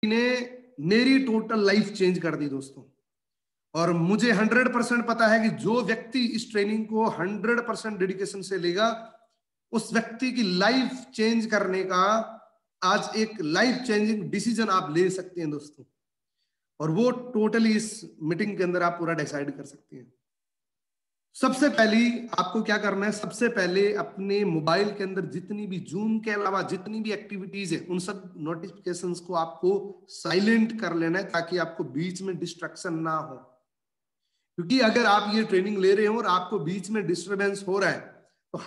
ने मेरी total life change कर दी दोस्तों। और मुझे 100% पता है कि जो व्यक्ति इस ट्रेनिंग को 100% डेडिकेशन से लेगा, उस व्यक्ति की लाइफ चेंज करने का आज एक लाइफ चेंजिंग डिसीजन आप ले सकते हैं दोस्तों। और वो टोटली इस मीटिंग के अंदर आप पूरा डिसाइड कर सकते हैं। सबसे पहली आपको क्या करना है, सबसे पहले अपने मोबाइल के अंदर जितनी भी जूम के अलावा जितनी भी एक्टिविटीज है उन सब नोटिफिकेशंस को आपको साइलेंट कर लेना है, ताकि आपको बीच में डिस्ट्रैक्शन ना हो। क्योंकि अगर आप ये ट्रेनिंग ले रहे हो और आपको बीच में डिस्टरबेंस हो रहा है, तो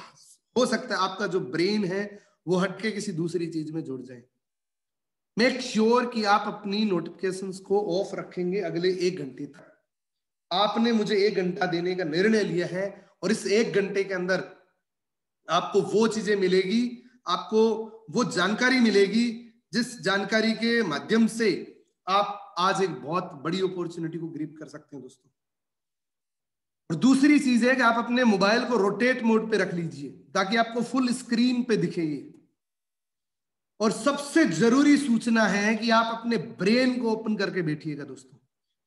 हो सकता है आपका जो ब्रेन है वो हटके किसी दूसरी चीज में जुड़ जाए। मेक श्योर कि आप अपनी नोटिफिकेशंस को ऑफ रखेंगे अगले 1 घंटे तक। आपने मुझे 1 घंटा देने का निर्णय लिया है और इस 1 घंटे के अंदर आपको वो चीजें मिलेगी, आपको वो जानकारी मिलेगी जिस जानकारी के माध्यम से आप आज एक बहुत बड़ी अपॉर्चुनिटी को ग्रिप कर सकते हैं दोस्तों। और दूसरी चीज है कि आप अपने मोबाइल को रोटेट मोड पे रख लीजिए ताकि आपको फुल स्क्रीन पे दिखे ये। और सबसे जरूरी सूचना है कि आप अपने ब्रेन को ओपन करके बैठिएगा दोस्तों,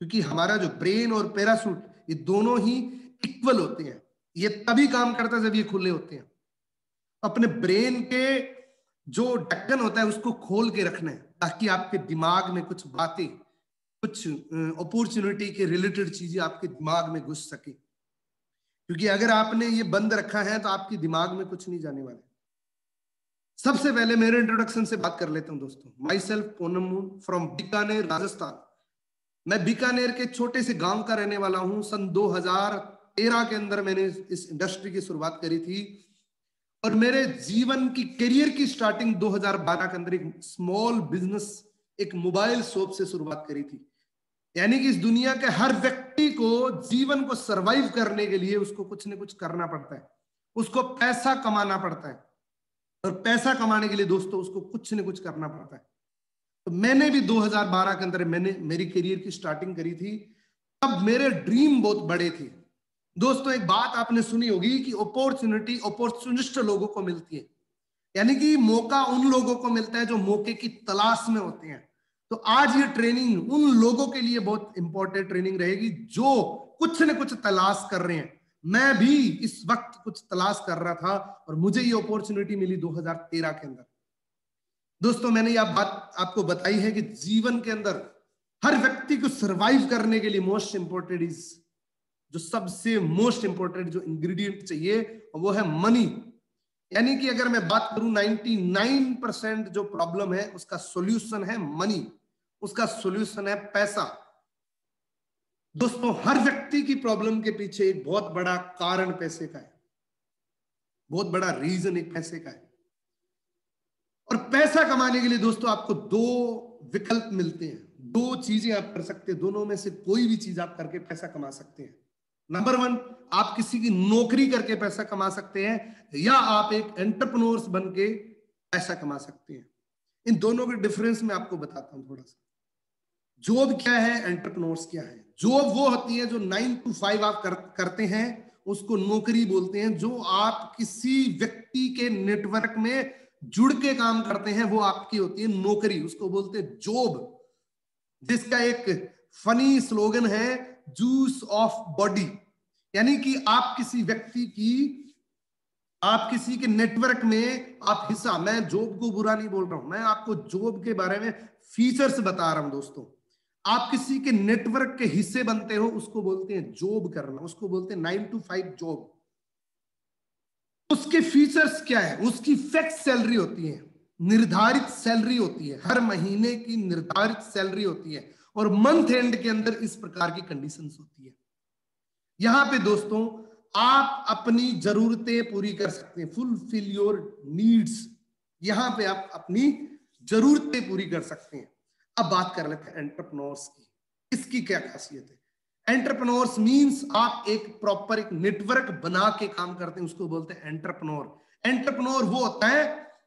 क्योंकि हमारा जो ब्रेन और पैराशूट ये दोनों ही इक्वल होते हैं। ये तभी काम करता है जब ये खुले होते हैं। अपने ब्रेन के जो ढक्कन होता है उसको खोल के रखना है, ताकि आपके दिमाग में कुछ बातें, कुछ अपॉर्चुनिटी के रिलेटेड चीजें आपके दिमाग में घुस सके। क्योंकि अगर आपने ये बंद रखा है तो आपके दिमाग में कुछ नहीं जाने वाला। सबसे पहले मेरे इंट्रोडक्शन से बात कर लेता हूं दोस्तों। My self Poonam moon from Bikaner Rajasthan. मैं बीकानेर के छोटे से गांव का रहने वाला हूं। सन 2013 के अंदर मैंने इस इंडस्ट्री की शुरुआत करी थी और मेरे जीवन की करियर की स्टार्टिंग 2012 के अंदर एक स्मॉल बिजनेस, एक मोबाइल शॉप से शुरुआत करी थी। यानी कि इस दुनिया के हर व्यक्ति को जीवन को सरवाइव करने के लिए उसको कुछ न कुछ करना पड़ता है, उसको पैसा कमाना पड़ता है। और पैसा कमाने के लिए दोस्तों उसको कुछ न कुछ करना पड़ता है। तो मैंने भी 2012 के अंदर मैंने मेरी करियर की स्टार्टिंग करी थी। तब मेरे ड्रीम बहुत बड़े थे दोस्तों। एक बात आपने सुनी होगी कि अपॉर्चुनिटी अपॉर्चुनिस्ट लोगों को मिलती है, यानी कि मौका उन लोगों को मिलता है जो मौके की तलाश में होते हैं। तो आज ये ट्रेनिंग उन लोगों के लिए बहुत इंपॉर्टेंट ट्रेनिंग रहेगी जो कुछ न कुछ तलाश कर रहे हैं। मैं भी इस वक्त कुछ तलाश कर रहा था और मुझे ये अपॉर्चुनिटी मिली 2013 के अंदर। दोस्तों मैंने यह बात आपको बताई है कि जीवन के अंदर हर व्यक्ति को सरवाइव करने के लिए मोस्ट इंपॉर्टेंट इज, जो सबसे मोस्ट इंपॉर्टेंट जो इंग्रेडिएंट चाहिए वो है मनी। यानी कि अगर मैं बात करूं 99% जो प्रॉब्लम है उसका सॉल्यूशन है मनी, उसका सॉल्यूशन है पैसा। दोस्तों हर व्यक्ति की प्रॉब्लम के पीछे एक बहुत बड़ा कारण पैसे का है, बहुत बड़ा रीजन एक पैसे का है। और पैसा कमाने के लिए दोस्तों आपको 2 विकल्प मिलते हैं, 2 चीजें आप कर सकते हैं। दोनों में से कोई भी चीज आप करके पैसा कमा सकते हैं। नंबर 1, आप किसी की नौकरी करके पैसा कमा सकते हैं, या आप एक एंटरप्रेन्योर्स बन के पैसा कमा सकते हैं। इन दोनों के डिफरेंस मैं आपको बताता हूं थोड़ा सा। जॉब क्या है, एंटरप्रेन्योर्स क्या है। जॉब वो होती है जो 9 to 5 आप करते हैं, उसको नौकरी बोलते हैं। जो आप किसी व्यक्ति के नेटवर्क में जुड़ के काम करते हैं वो आपकी होती है नौकरी, उसको बोलते हैं जॉब। जिसका एक फनी स्लोगन है, जूस ऑफ बॉडी। यानी कि आप किसी व्यक्ति की, आप किसी के नेटवर्क में आप हिस्सा, मैं जॉब को बुरा नहीं बोल रहा हूं, मैं आपको जॉब के बारे में फीचर्स बता रहा हूं दोस्तों। आप किसी के नेटवर्क के हिस्से बनते हो, उसको बोलते हैं जॉब करना, उसको बोलते हैं 9 to 5 जॉब। उसके फीचर्स क्या है, उसकी फिक्स सैलरी होती है, निर्धारित सैलरी होती है, हर महीने की निर्धारित सैलरी होती है, और मंथ एंड के अंदर इस प्रकार की कंडीशंस होती है। यहां पे दोस्तों आप अपनी जरूरतें पूरी कर सकते हैं, फुलफिल योर नीड्स। यहां पे आप अपनी जरूरतें पूरी कर सकते हैं। अब बात कर लेते हैं एंटरप्रेन्योर्स की। इसकी क्या खासियत है? एंटरप्रेन्योर्स मींस आप एक प्रॉपर एक नेटवर्क बना के काम करते हैं, उसको बोलते हैं एंटरप्रेन्योर। एंटरप्रेन्योर वो होता है,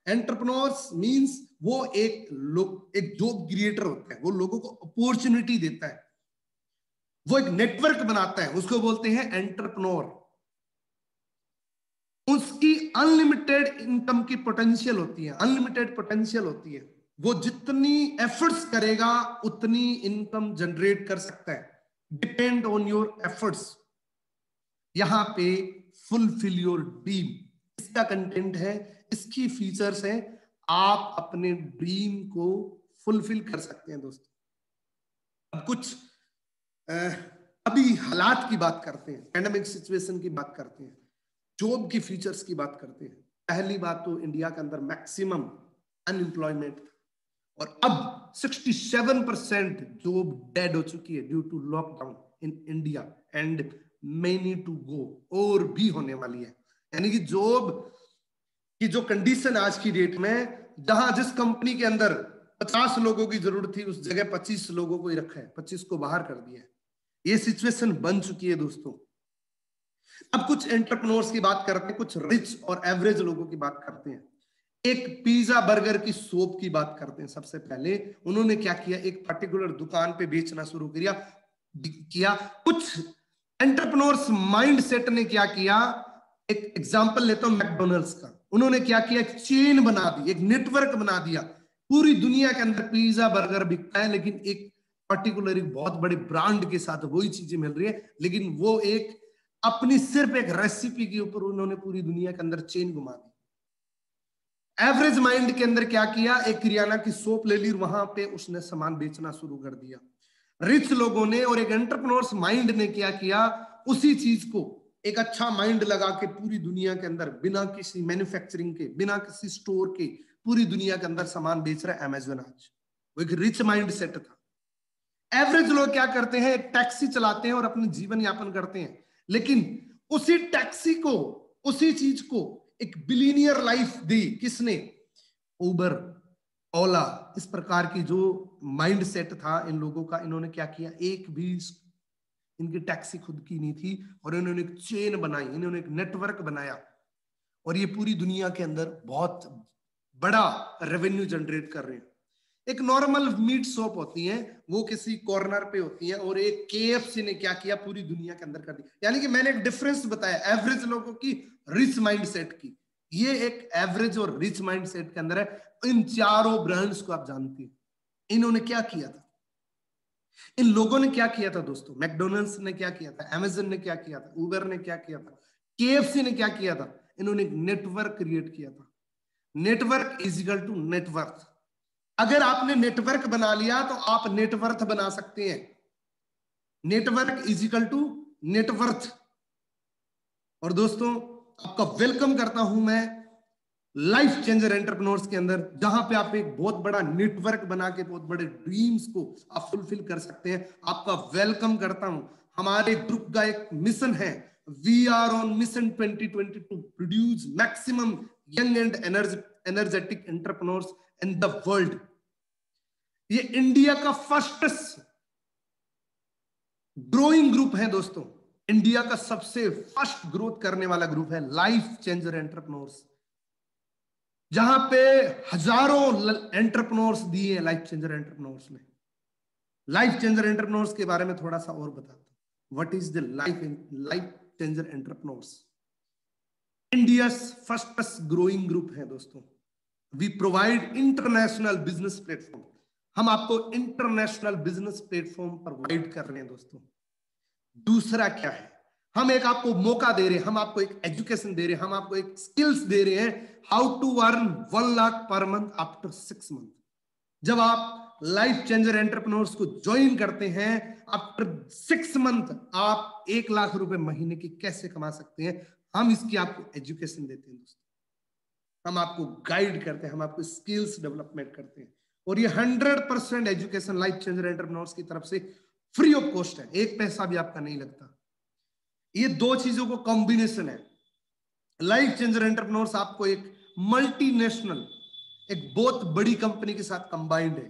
एंटरप्रेन्योर्स मींस वो एक जॉब क्रिएटर होता है, वो लोगों को अपॉर्चुनिटी देता है, वो एक नेटवर्क बनाता है, उसको बोलते हैं एंटरप्रेन्योर। उसकी अनलिमिटेड इनकम की पोटेंशियल होती है, अनलिमिटेड पोटेंशियल होती है। वो जितनी एफर्ट्स करेगा उतनी इनकम जनरेट कर सकता है। Depend on your efforts. यहां पे फुलफिल योर ड्रीम, इसका कंटेंट है, इसकी फीचर्स हैं। आप अपने ड्रीम को फुलफिल कर सकते हैं दोस्तों। अब कुछ अभी हालात की बात करते हैं, पैंडेमिक सिचुएशन की बात करते हैं, जॉब की फीचर्स की बात करते हैं। पहली बात तो इंडिया के अंदर मैक्सिमम अनएम्प्लॉयमेंट, और अब 67% जॉब डेड हो चुकी है due to lockdown in India and many to go, और भी होने वाली है। यानी कि जॉब की जो कंडीशन आज की डेट में, जहां जिस कंपनी के अंदर 50 लोगों की जरूरत थी, उस जगह 25 लोगों को ही रखा है, 25 को बाहर कर दिया है। ये सिचुएशन बन चुकी है दोस्तों। अब कुछ एंटरप्रेन्योर्स की बात करते हैं, कुछ रिच और एवरेज लोगों की बात करते हैं। एक पिज्जा बर्गर की शॉप की बात करते हैं। सबसे पहले उन्होंने क्या किया, एक पर्टिकुलर दुकान पे बेचना शुरू किया। कुछ एंटरप्रेन्योर्स माइंडसेट ने क्या किया, एक एग्जांपल लेता हूं मैकडॉनल्ड्स का। उन्होंने क्या किया, एक चेन बना दी, एक नेटवर्क बना दिया। पूरी दुनिया के अंदर पिज्जा बर्गर बिकता है, लेकिन एक पर्टिकुलर एक बहुत बड़े ब्रांड के साथ वही चीजें मिल रही है, लेकिन वो एक अपनी सिर्फ एक रेसिपी के ऊपर उन्होंने पूरी दुनिया के अंदर चेन घुमा दी। एवरेज माइंड के अंदर क्या किया, एक किराना की शॉप ले ली, वहां पे उसने सामान बेचना शुरू कर दिया। रिच लोगों ने और एक एंटरप्रेन्योर्स माइंड ने क्या किया, उसी चीज को एक अच्छा माइंड लगा के पूरी दुनिया के अंदर बिना किसी मैन्युफैक्चरिंग के, बिना किसी स्टोर के पूरी दुनिया के अंदर सामान बेच रहा है अमेज़न आज। वो एक रिच माइंड सेट था। एवरेज लोग क्या करते हैं, एक टैक्सी चलाते हैं और अपने जीवन यापन करते हैं, लेकिन उसी टैक्सी को, उसी चीज को एक बिलियनियर लाइफ दी किसने, उबर, ओला। इस प्रकार की जो माइंड सेट था इन लोगों का, इन्होंने क्या किया, एक भी इनकी टैक्सी खुद की नहीं थी और इन्होंने एक चेन बनाई, इन्होंने एक नेटवर्क बनाया, और ये पूरी दुनिया के अंदर बहुत बड़ा रेवेन्यू जनरेट कर रहे हैं। एक नॉर्मल मीट शॉप होती है, वो किसी कॉर्नर पे होती है, और एक केएफसी ने क्या किया, पूरी दुनिया के अंदर कर दी। यानी कि मैंने एक डिफरेंस बताया एवरेज लोगों की, रिच माइंडसेट की। ये एक एवरेज और रिच माइंडसेट के अंदर है। इन चारों ब्रांड्स को आप जानते हैं, इन्होंने क्या किया था, इन लोगों ने क्या किया था दोस्तों। मैकडॉनल्ड्स ने क्या किया था, अमेज़न ने क्या किया था, उबर ने क्या किया था, केएफसी ने क्या किया था, इन्होंने एक नेटवर्क क्रिएट किया था। Network is equal to net worth. अगर आपने नेटवर्क बना लिया तो आप नेटवर्थ बना सकते हैं। Network is equal to net worth. और दोस्तों आपका वेलकम करता हूं मैं लाइफ चेंजर एंटरप्रेन्योर्स के अंदर, जहां पे आप एक बहुत बड़ा नेटवर्क बना के बहुत बड़े ड्रीम्स को आप फुलफिल कर सकते हैं। आपका वेलकम करता हूं। हमारे ग्रुप का एक मिशन है, we are on mission 2020 to produce maximum young and energetic entrepreneurs in the world. ये इंडिया का फर्स्ट ग्रोइंग ग्रुप है दोस्तों। इंडिया का सबसे फर्स्ट ग्रोथ करने वाला ग्रुप है लाइफ चेंजर एंटरप्रेन्योर्स, जहां पे हजारों एंटरप्रेन्योर्स दिए हैं लाइफ चेंजर एंटरप्रेन्योर्स ने। लाइफ चेंजर एंटरप्रेन्योर्स के बारे में थोड़ा सा और बताता हूं। What is the life changer entrepreneurs? India first growing group है दोस्तों। We provide international business platform. हम आपको इंटरनेशनल बिजनेस प्लेटफॉर्म प्रोवाइड कर रहे हैं दोस्तों। दूसरा क्या है, हम एक आपको मौका दे रहे हैं, हम आपको एक एजुकेशन दे रहे हैं, हम आपको एक स्किल्स दे रहे हैं, how to earn 1 lakh per month after 6 month. जब आप लाइफ चेंजर एंटरप्रेन्योर्स को ज्वाइन करते हैं, आफ्टर 6 मंथ आप 1 लाख रुपए महीने की कैसे कमा सकते हैं, हम इसकी आपको एजुकेशन देते हैं दोस्तों। हम आपको गाइड करते हैं, हम आपको स्किल्स डेवलपमेंट करते हैं, और ये 100% एजुकेशन लाइफ चेंजर एंटरप्रेन्योर्स की तरफ से फ्री ऑफ कॉस्ट है, एक पैसा भी आपका नहीं लगता। ये दो चीजों को कॉम्बिनेशन है। लाइफ चेंजर एंटरप्रेन्योर्स आपको एक मल्टीनेशनल, एक बहुत बड़ी कंपनी के साथ कंबाइंड है।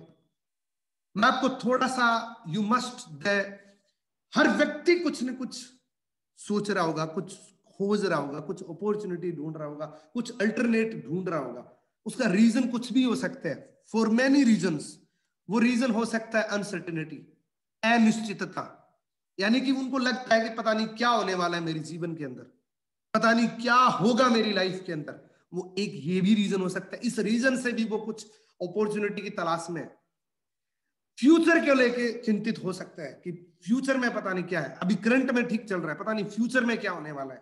मैं आपको थोड़ा सा, यू मस्ट, हर व्यक्ति कुछ न कुछ सोच रहा होगा, कुछ खोज रहा होगा, कुछ अपॉर्चुनिटी ढूंढ रहा होगा, कुछ अल्टरनेट ढूंढ रहा होगा। उसका रीजन कुछ भी हो सकता है, फॉर मेनी रीजंस। वो रीजन हो सकता है अनसर्टेनिटी, अनिश्चितता, यानी कि उनको लगता है कि पता नहीं क्या होने वाला है मेरे जीवन के अंदर, पता नहीं क्या होगा मेरी लाइफ के अंदर। वो एक ये भी रीजन हो सकता है। इस रीजन से भी वो कुछ अपॉर्चुनिटी की तलाश में, फ्यूचर को लेके चिंतित हो सकता है कि फ्यूचर में पता नहीं क्या है, अभी करंट में ठीक चल रहा है, पता नहीं फ्यूचर में क्या होने वाला है।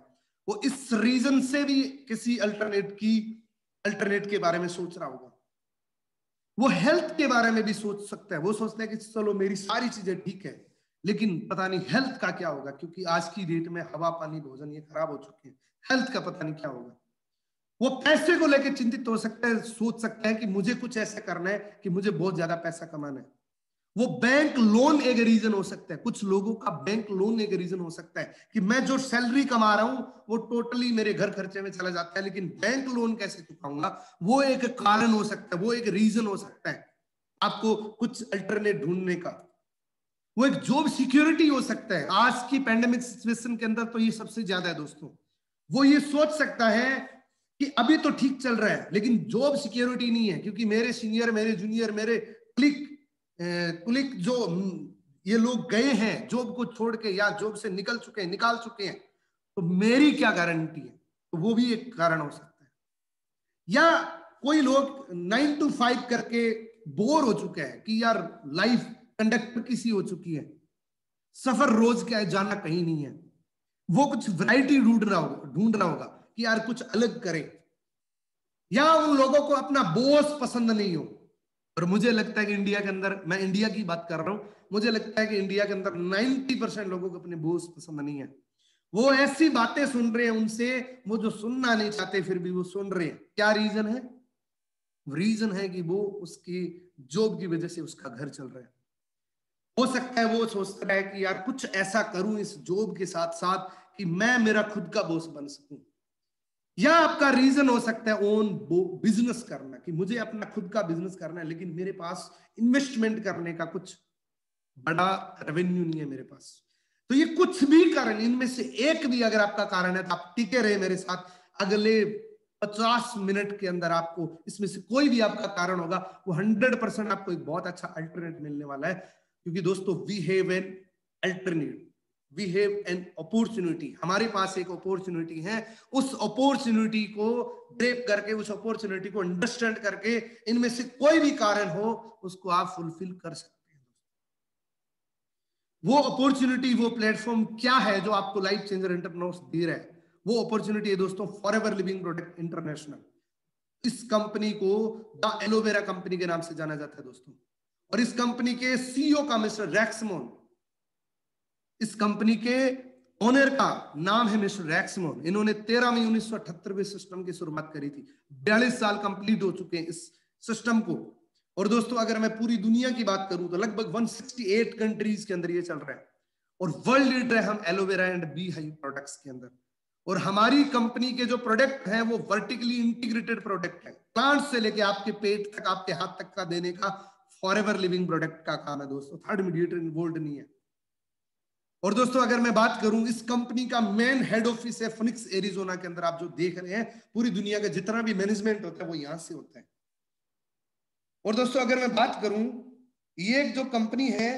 वो इस रीजन से भी किसी अल्टरनेट के बारे में सोच रहा होगा। वो हेल्थ के बारे में भी सोच सकता है, वो सोचता है कि चलो मेरी सारी चीजें ठीक है, लेकिन पता नहीं हेल्थ का क्या होगा, क्योंकि आज की डेट में हवा पानी भोजन ये खराब हो चुके हैं, हेल्थ का पता नहीं क्या होगा। वो पैसे को लेकर चिंतित हो सकता है, सोच सकता है कि मुझे कुछ ऐसा करना है कि मुझे बहुत ज्यादा पैसा कमाना है। वो बैंक लोन एक रीजन हो सकता है, कुछ लोगों का बैंक लोन एक रीजन हो सकता है कि मैं जो सैलरी कमा रहा हूं वो टोटली मेरे घर खर्चे में चला जाता है, लेकिन बैंक लोन कैसे चुकाऊंगा, वो एक कारण हो सकता है, वो एक रीजन हो सकता है आपको कुछ अल्टरनेट ढूंढने का। वो एक जॉब सिक्योरिटी हो सकता है, आज की पैंडेमिक सिचुएशन के अंदर तो ये सबसे ज्यादा है दोस्तों। वो ये सोच सकता है कि अभी तो ठीक चल रहा है लेकिन जॉब सिक्योरिटी नहीं है, क्योंकि मेरे सीनियर, मेरे जूनियर, मेरे क्लिक जो ये लोग गए हैं जॉब को छोड़ के या जॉब से निकल चुके हैं, निकाल चुके हैं, तो मेरी क्या गारंटी है। तो वो भी एक कारण हो सकता है। या कोई लोग 9 to 5 करके बोर हो चुके हैं कि यार लाइफ कंडक्टर किसी हो चुकी है, सफर रोज क्या है, जाना कहीं नहीं है। वो कुछ वैरायटी ढूंढ रहा होगा कि यार कुछ अलग करें। या उन लोगों को अपना बॉस पसंद नहीं हो, और मुझे लगता है कि इंडिया के अंदर, मैं इंडिया की बात कर रहा हूं, मुझे लगता है कि इंडिया के अंदर 90% लोगों को अपने बॉस पसंद नहीं है। वो ऐसी बातें सुन रहे हैं उनसे, वो जो सुनना नहीं चाहते फिर भी वो सुन रहे हैं। क्या रीजन है? रीजन है कि वो उसकी जॉब की वजह से उसका घर चल रहा है। हो सकता है वो सोचता है कि यार कुछ ऐसा करूं इस जॉब के साथ साथ कि मैं मेरा खुद का बॉस बन सकूं। या आपका रीजन हो सकता है ओन बिजनेस करना, कि मुझे अपना खुद का बिजनेस करना है लेकिन मेरे पास इन्वेस्टमेंट करने का कुछ बड़ा रेवेन्यू नहीं है मेरे पास। तो ये कुछ भी कारण, इनमें से एक भी अगर आपका कारण है तो आप टिके रहे मेरे साथ। अगले 50 मिनट के अंदर आपको इसमें से कोई भी आपका कारण होगा, वो 100% आपको एक बहुत अच्छा अल्टरनेट मिलने वाला है। क्योंकि दोस्तों we have an alternate, we have an opportunity, हमारे पास एक अपॉर्चुनिटी है। उस अपॉर्चुनिटी को ग्रैब करके, उस अपॉर्चुनिटी को अंडरस्टैंड करके, इनमें से कोई भी कारण हो उसको आप फुलफिल कर सकते हैं। वो अपॉर्चुनिटी, वो प्लेटफॉर्म क्या है जो आपको लाइफ चेंजर एंटरप्रेन्योर्स दे रहा है? वो अपॉर्चुनिटी है दोस्तों फॉरएवर लिविंग प्रोडक्ट इंटरनेशनल। इस कंपनी को द एलोवेरा कंपनी के नाम से जाना जाता है दोस्तों। और इस कंपनी के सीईओ का मिस्टर रैक्समोन, इस कंपनी के ओनर का नाम है मिस्टर रैक्समोन। इन्होंने 13 मई 1978 में सिस्टम की शुरुआत करी थी। 42 साल कंप्लीट हो चुके हैं इस सिस्टम को। और दोस्तों अगर मैं पूरी दुनिया की बात करूं तो लगभग 168 कंट्रीज के अंदर ये चल रहा है। और वर्ल्ड लीडर है हम aloe vera and bee hive products के अंदर। और हमारी कंपनी के जो प्रोडक्ट हैं वो वर्टिकली इंटीग्रेटेड प्रोडक्ट है, प्लांट से लेके आपके पेट तक, आपके हाथ तक का देने का फॉरएवर लिविंग प्रोडक्ट का काम है दोस्तों। थर्ड मीडिएटर इन्वॉल्व नहीं है। और दोस्तों अगर मैं बात करूं, इस कंपनी का मेन हेड ऑफिस है फिनिक्स एरिजोना के अंदर। आप जो देख रहे हैं पूरी दुनिया का जितना भी मैनेजमेंट होता है वो यहां से होता है। और दोस्तों अगर मैं बात करूं, ये जो कंपनी है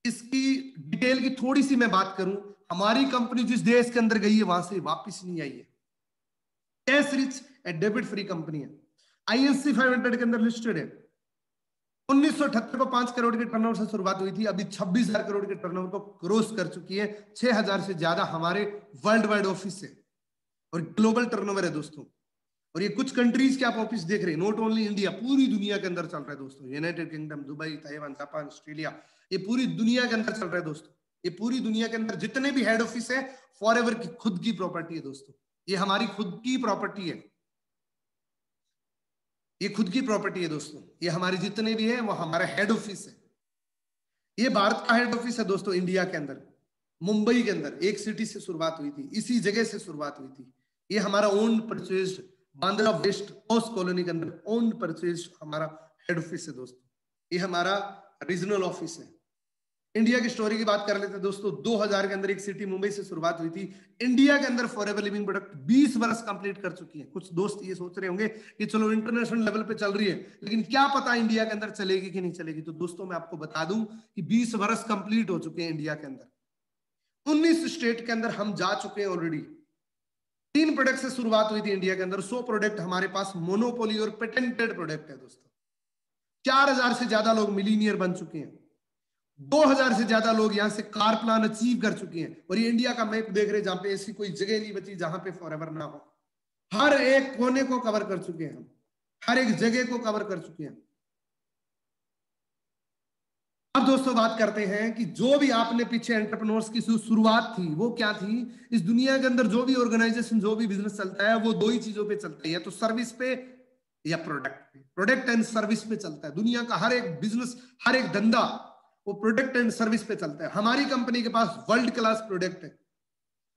इसकी डिटेल की थोड़ी सी मैं बात करूं, हमारी कंपनी जिस देश के अंदर गई है वहां से वापस नहीं आई है। Cash rich and debit free company है, INC 500 के अंदर लिस्टेड है। 1978 को 5 करोड़ के टर्नओवर से शुरुआत हुई थी, अभी 26,000 करोड़ के टर्नओवर को क्रॉस कर चुकी है। 6,000 से ज्यादा हमारे वर्ल्ड वाइड ऑफिस है और ग्लोबल टर्नओवर है दोस्तों। और ये कुछ कंट्रीज के आप ऑफिस देख रहे हैं, नॉट ओनली इंडिया, पूरी दुनिया के अंदर चल रहा है दोस्तों। United kingdom, Dubai, Taiwan, Japan, Australia, ये पूरी दुनिया के अंदर चल रहा है दोस्तों। ये पूरी दुनिया के अंदर जितने भी हेड ऑफिस है फॉरएवर की खुद की प्रॉपर्टी है दोस्तों। ये हमारी खुद की प्रॉपर्टी है, ये खुद की प्रॉपर्टी है दोस्तों। ये हमारे जितने भी है वो हमारा हेड ऑफिस है। ये भारत का हेड ऑफिस है दोस्तों, इंडिया के अंदर मुंबई के अंदर एक सिटी से शुरुआत हुई थी, इसी जगह से शुरुआत हुई थी। ये हमारा own purchase Bandra west post colony के अंदर ओन परचेज हमारा हेड ऑफिस है दोस्तों। ये हमारा रीजनल ऑफिस है। इंडिया की स्टोरी की बात कर लेते हैं दोस्तों। 2000 के अंदर एक सिटी मुंबई से शुरुआत हुई थी। इंडिया के अंदर फॉरएवर लिविंग प्रोडक्ट 20 वर्ष कंप्लीट कर चुकी है। कुछ दोस्त ये सोच रहे होंगे कि चलो इंटरनेशनल लेवल पे चल रही है, लेकिन क्या पता इंडिया के अंदर चलेगी कि नहीं चलेगी। तो दोस्तों मैं आपको बता दूं कि 20 वर्ष कंप्लीट हो चुके हैं इंडिया के अंदर। 19 स्टेट के अंदर हम जा चुके हैं ऑलरेडी। 3 प्रोडक्ट से शुरुआत हुई थी इंडिया के अंदर। 100 प्रोडक्ट हमारे पास मोनोपोली और पेटेंटेड प्रोडक्ट है दोस्तों। 4000 से ज्यादा लोग मिलीनियर बन चुके हैं, 2000 से ज्यादा लोग यहां से कार प्लान अचीव कर चुके हैं। और ये इंडिया का मैप देख रहे हैं, जहां पे ऐसी कोई जगह नहीं बची जहां पे फॉरएवर ना हो। हर एक कोने को कवर कर चुके हैं हम, हर एक जगह को कवर कर चुके हैं। अब दोस्तों बात करते हैं कि जो भी आपने पीछे एंटरप्रेन्योर्स की शुरुआत थी वो क्या थी। इस दुनिया के अंदर जो भी ऑर्गेनाइजेशन, जो भी बिजनेस चलता है, वो दो ही चीजों पे चलता है, या तो सर्विस पे या प्रोडक्ट पे। प्रोडक्ट एंड सर्विस पे चलता है दुनिया का हर एक बिजनेस, हर एक धंधा, वो प्रोडक्ट एंड सर्विस पे चलता है। हमारी कंपनी के पास वर्ल्ड क्लास प्रोडक्ट है,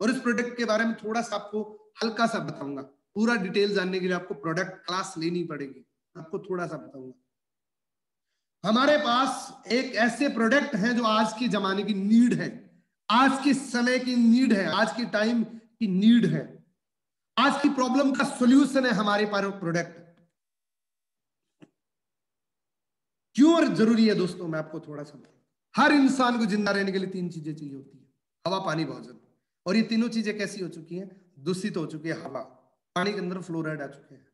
और इस प्रोडक्ट के बारे में थोड़ा सा आपको हल्का सा बताऊंगा। पूरा डिटेल जानने के लिए आपको प्रोडक्ट क्लास लेनी पड़ेगी, आपको थोड़ा सा बताऊंगा। हमारे पास एक ऐसे प्रोडक्ट हैं जो आज के जमाने की नीड है, आज के समय की नीड है, आज की टाइम की नीड है, आज की प्रॉब्लम का सॉल्यूशन है हमारे पास प्रोडक्ट। क्यों और जरूरी है दोस्तों, मैं आपको थोड़ा सा बताऊं। हर इंसान को जिंदा रहने के लिए 3 चीजें चाहिए होती है, हवा, पानी, भोजन। और ये तीनों चीजें कैसी हो चुकी हैं? दूषित हो चुकी है हवा, पानी के अंदर फ्लोराइड आ चुके हैं,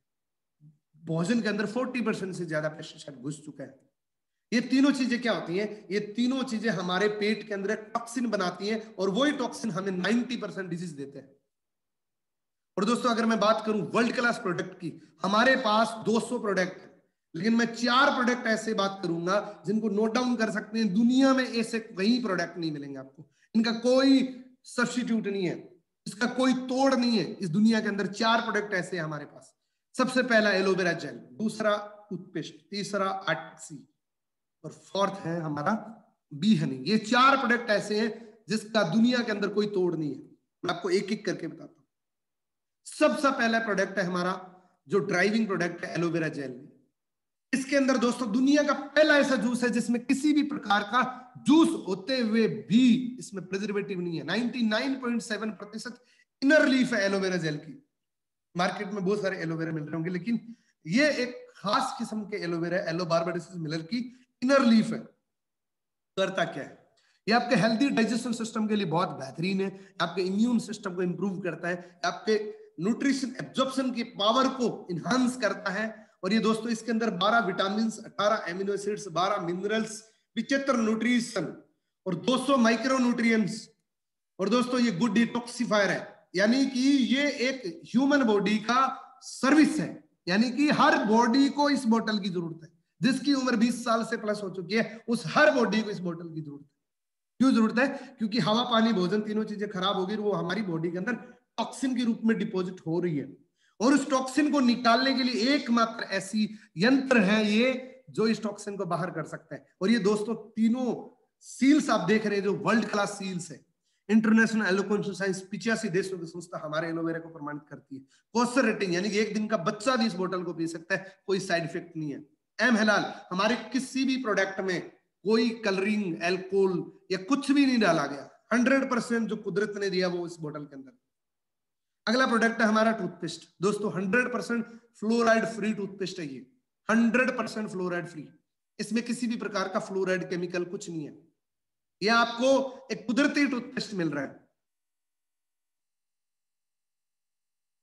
भोजन के अंदर 40% से ज्यादा पेस्टिसाइड घुस चुका है। ये तीनों चीजें क्या होती हैं? ये तीनों चीजें हमारे पेट के अंदर टॉक्सिन बनाती हैं, और वही टॉक्सिन हमें 90% डिजीज देते हैं। और दोस्तों अगर मैं बात करूं वर्ल्ड क्लास प्रोडक्ट की, हमारे पास 200 प्रोडक्ट है, लेकिन मैं 4 प्रोडक्ट ऐसे बात करूंगा जिनको नोट डाउन कर सकते हैं। दुनिया में ऐसे कहीं प्रोडक्ट नहीं मिलेंगे आपको, इनका कोई सब्स्टिट्यूट नहीं है, इसका कोई तोड़ नहीं है। इस दुनिया के अंदर 4 प्रोडक्ट ऐसे हैं हमारे पास। सबसे पहला एलोवेरा जेल, दूसरा टूथपेस्ट, तीसरा आर्टिक, और फोर्थ है हमारा बी हनी। ये 4 प्रोडक्ट ऐसे हैं जिसका दुनिया के अंदर कोई तोड़ नहीं है। मैं आपको एक एक करके बताता हूं। सबसे पहला प्रोडक्ट है हमारा जो ड्राइविंग प्रोडक्ट है, एलोवेरा जेल। इसके अंदर दोस्तों दुनिया का पहला ऐसा जूस है जिसमें किसी भी प्रकार का जूस होते हुए भी इसमें प्रिजर्वेटिव नहीं है। 99.7% इनर लीफ है एलोवेरा जेल की। मार्केट में बहुत सारे एलोवेरा मिल रहे होंगे, लेकिन ये एक खास किस्म के एलोवेरा, एलोबार्बाडेसिस मिलर की इनर लीफ है। करता क्या है? ये आपके हेल्दी डाइजेशन सिस्टम के लिए बहुत बेहतरीन है, आपके इम्यून सिस्टम को इंप्रूव करता है, आपके न्यूट्रिशन एब्जॉर्प्शन की पावर को इनहांस करता है। और ये दोस्तों इसके अंदर 12 vitamin, 18 amino acids, 12 minerals, 75 nutrition और 200 माइक्रो न्यूट्रिएंट्स। और दोस्तों ये गुड डिटॉक्सिफायर है, यानी कि ये एक ह्यूमन बॉडी का सर्विस है, यानी कि हर बॉडी को इस बोतल की जरूरत है। जिसकी उम्र 20 साल से प्लस हो चुकी है, उस हर बॉडी को इस बोतल की जरूरत है। क्यों जरूरत है? क्योंकि हवा, पानी, भोजन, तीनों चीजें खराब होगी, वो हमारी बॉडी के अंदर टॉक्सिन के रूप में डिपॉजिट हो रही है। और उस टॉक्सिन को निकालने के लिए एकमात्र ऐसी यंत्र है ये जो इस टॉक्सिन को बाहर कर सकता है। और ये दोस्तों तीनों सील्स आप देख रहे हैं जो वर्ल्ड क्लास सील्स है। इंटरनेशनल एलोक्वेंस सोसाइटी 85 देशों की संस्था हमारे एलोवेरा को प्रमाणित करती है। कॉस्टर रेटिंग, यानी कि एक दिन का बच्चा भी इस बोतल को पी सकता है, कोई साइड इफेक्ट नहीं है। एम हलाल, हमारे किसी भी प्रोडक्ट में कोई कलरिंग, एल्कोहल या कुछ भी नहीं डाला गया। 100% जो कुदरत ने दिया वो इस बोतल के अंदर। अगला प्रोडक्ट है हमारा टूथपेस्ट। दोस्तों 100% फ्लोराइड फ्री टूथपेस्ट है ये, 100% फ्लोराइड फ्री। इसमें किसी भी प्रकार का फ्लोराइड केमिकल कुछ नहीं है। ये आपको एक कुदरती टूथपेस्ट मिल रहा है।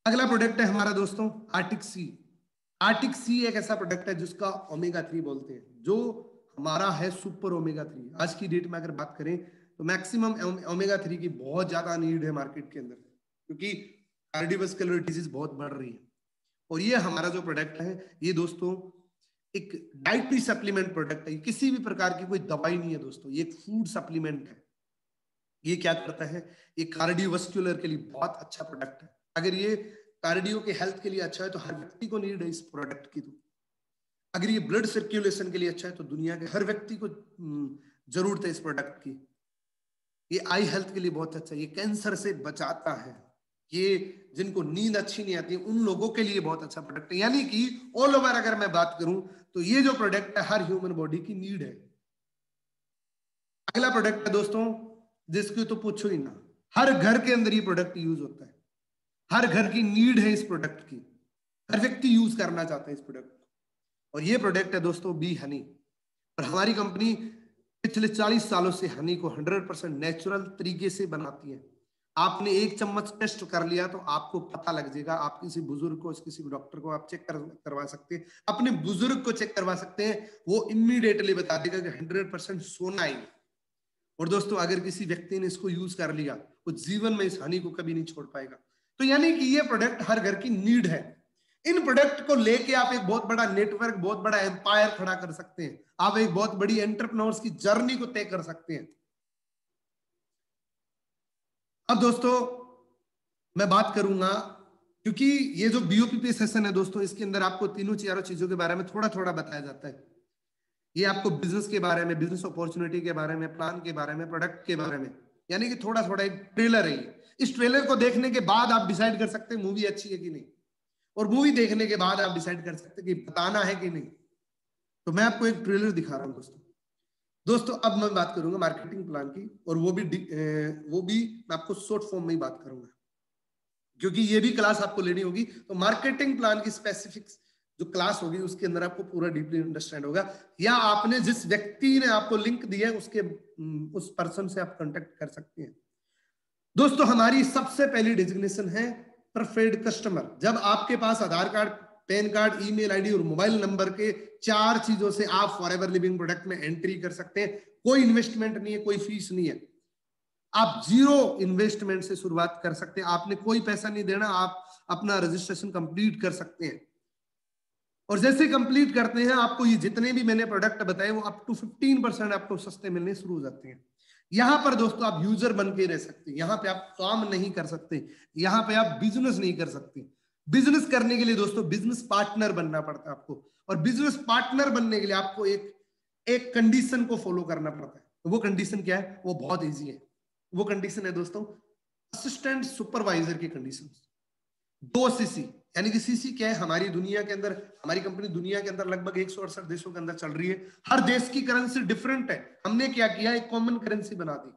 अगला प्रोडक्ट है हमारा दोस्तों आर्टिक सी। आर्टिक सी एक ऐसा प्रोडक्ट है जिसका ओमेगा 3 बोलते हैं, जो हमारा है सुपर ओमेगा 3। आज की डेट में अगर बात करें तो मैक्सिमम ओमेगा 3 की बहुत ज्यादा नीड है मार्केट के अंदर, क्योंकि कार्डियोवैस्कुलर डिजीज बहुत बढ़ रही है। और ये हमारा जो प्रोडक्ट है ये दोस्तों एक डाइटरी सप्लीमेंट प्रोडक्ट है, किसी भी प्रकार की कोई दवाई नहीं है दोस्तों, ये एक फूड सप्लीमेंट है। ये क्या करता है? ये कार्डियोवैस्कुलर के लिए बहुत अच्छा प्रोडक्ट है। अगर ये कार्डियो के हेल्थ के लिए अच्छा है तो हर व्यक्ति को नीड है इस प्रोडक्ट की। तो अगर ये ब्लड सर्कुलेशन के लिए अच्छा है तो दुनिया के हर व्यक्ति को जरूरत है इस प्रोडक्ट की। ये आई हेल्थ के लिए बहुत अच्छा है, ये कैंसर से बचाता है, ये जिनको नींद अच्छी नहीं आती उन लोगों के लिए बहुत अच्छा प्रोडक्ट है। यानी कि ऑल ओवर अगर मैं बात करूं तो ये जो प्रोडक्ट है हर ह्यूमन बॉडी की नीड है। अगला प्रोडक्ट है दोस्तों जिसकी तो पूछो ही ना, हर घर के अंदर ये प्रोडक्ट यूज होता है, हर घर की नीड है इस प्रोडक्ट की, हर व्यक्ति यूज करना चाहता है इस प्रोडक्ट को। और ये प्रोडक्ट है दोस्तों बी हनी। और हमारी कंपनी पिछले 40 सालों से हनी को 100% नेचुरल तरीके से बनाती है। आपने 1 चम्मच टेस्ट कर लिया तो आपको पता लग जाएगा। आप किसी बुजुर्ग को, किसी डॉक्टर को आप चेक करवा सकते हैं, अपने बुजुर्ग को चेक करवा सकते हैं, वो इमीडिएटली बता देगा कि 100% सोना ही। और दोस्तों अगर किसी व्यक्ति ने इसको यूज कर लिया, वो जीवन में इस हानि को कभी नहीं छोड़ पाएगा। तो यानी कि ये प्रोडक्ट हर घर की नीड है। इन प्रोडक्ट को लेके आप एक बहुत बड़ा नेटवर्क, बहुत बड़ा एम्पायर खड़ा कर सकते हैं। आप एक बहुत बड़ी एंटरप्रेन्योर्स की जर्नी को तय कर सकते हैं। अब दोस्तों मैं बात करूंगा, क्योंकि ये जो बीओपीपी सेशन है दोस्तों, इसके अंदर आपको तीनों चारों चीजों के बारे में थोड़ा थोड़ा बताया जाता है। ये आपको बिजनेस के बारे में, बिजनेस अपॉर्चुनिटी के बारे में, प्लान के बारे में, प्रोडक्ट के बारे में, यानी कि थोड़ा थोड़ा एक ट्रेलर है। इस ट्रेलर को देखने के बाद आप डिसाइड कर सकते हैं मूवी अच्छी है कि नहीं, और मूवी देखने के बाद आप डिसाइड कर सकते हैं कि बताना है कि नहीं। तो मैं आपको एक ट्रेलर दिखा रहा हूं दोस्तों। अब मैं बात करूंगा मार्केटिंग प्लान की, और वो भी मैं आपको शॉर्ट फॉर्म में ही बात करूंगा, क्योंकि ये भी क्लास आपको लेनी होगी। तो मार्केटिंग प्लान की स्पेसिफिक जो क्लास होगी उसके अंदर आपको पूरा डीपली अंडरस्टैंड होगा, या आपने जिस व्यक्ति ने आपको लिंक दिया है उसके उस पर्सन से आप कांटेक्ट कर सकते हैं। दोस्तों हमारी सबसे पहली डेजिग्नेशन है प्रेफर्ड कस्टमर। जब आपके पास Aadhaar card, PAN card, email ID और मोबाइल नंबर के 4 चीजों से आप फॉरएवर लिविंग प्रोडक्ट में एंट्री कर सकते हैं। कोई इन्वेस्टमेंट नहीं है, कोई फीस नहीं है, आप 0 इन्वेस्टमेंट से शुरुआत कर सकते हैं। आपने कोई पैसा नहीं देना, आप अपना रजिस्ट्रेशन कंप्लीट कर सकते हैं। और जैसे कंप्लीट करते हैं, आपको ये जितने भी मैंने प्रोडक्ट बताए वो अप टू 15% आपको सस्ते मिलने शुरू हो जाते हैं। यहां पर दोस्तों आप यूजर बन के रह सकते हैं, यहां पे आप काम नहीं कर सकते, यहां पे आप बिजनेस नहीं कर सकते। बिजनेस करने के लिए दोस्तों बिजनेस पार्टनर बनना पड़ता है आपको, और बिजनेस पार्टनर बनने के लिए आपको एक कंडीशन को फॉलो करना पड़ता है। वो कंडीशन क्या है? वो बहुत ईजी है। वो कंडीशन है दोस्तों असिस्टेंट सुपरवाइजर की कंडीशन। 2 सीसी, यानी कि सीसी क्या है? हमारी दुनिया के अंदर, हमारी कंपनी दुनिया के अंदर लगभग 168 देशों के अंदर चल रही है। हर देश की करेंसी डिफरेंट है। हमने क्या किया, एक कॉमन करेंसी बना दी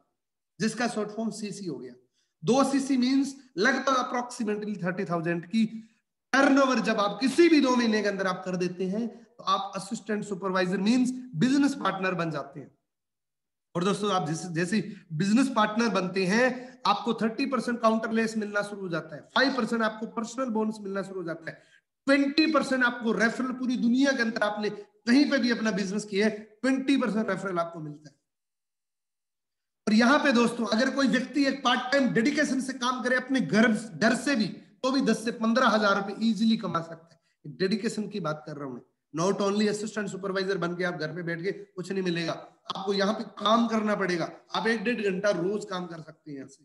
जिसका शॉर्ट फॉर्म सीसी हो गया। 2 सीसी मींस लगभग अप्रोक्सीमेटली 30,000 की टर्नओवर जब आप किसी भी 2 महीने के अंदर आप कर देते हैं तो आप assistant supervisor means business partner बन जाते हैं। और दोस्तों आप जैसे बिजनेस पार्टनर बनते हैं, आपको 30% काउंटरलेस मिलना शुरू हो जाता है, 5% आपको पर्सनल बोनस मिलना शुरू हो जाता है, 20% आपको रेफरल, पूरी दुनिया के अंदर आपने कहीं पे भी अपना बिजनेस किया है 20% रेफरल आपको मिलता है। और यहां पे दोस्तों अगर कोई व्यक्ति एक पार्ट टाइम डेडिकेशन से काम करे अपने घर से भी, तो भी 10 से 15 हजार रुपए इजीली कमा सकता है। डेडिकेशन की बात कर रहा हूं मैं, नॉट ओनली असिस्टेंट सुपरवाइजर बन के आप घर पे बैठ के कुछ नहीं मिलेगा, आपको यहाँ पे काम करना पड़ेगा। आप 1-1.5 घंटा रोज काम कर सकते हैं यहाँ से।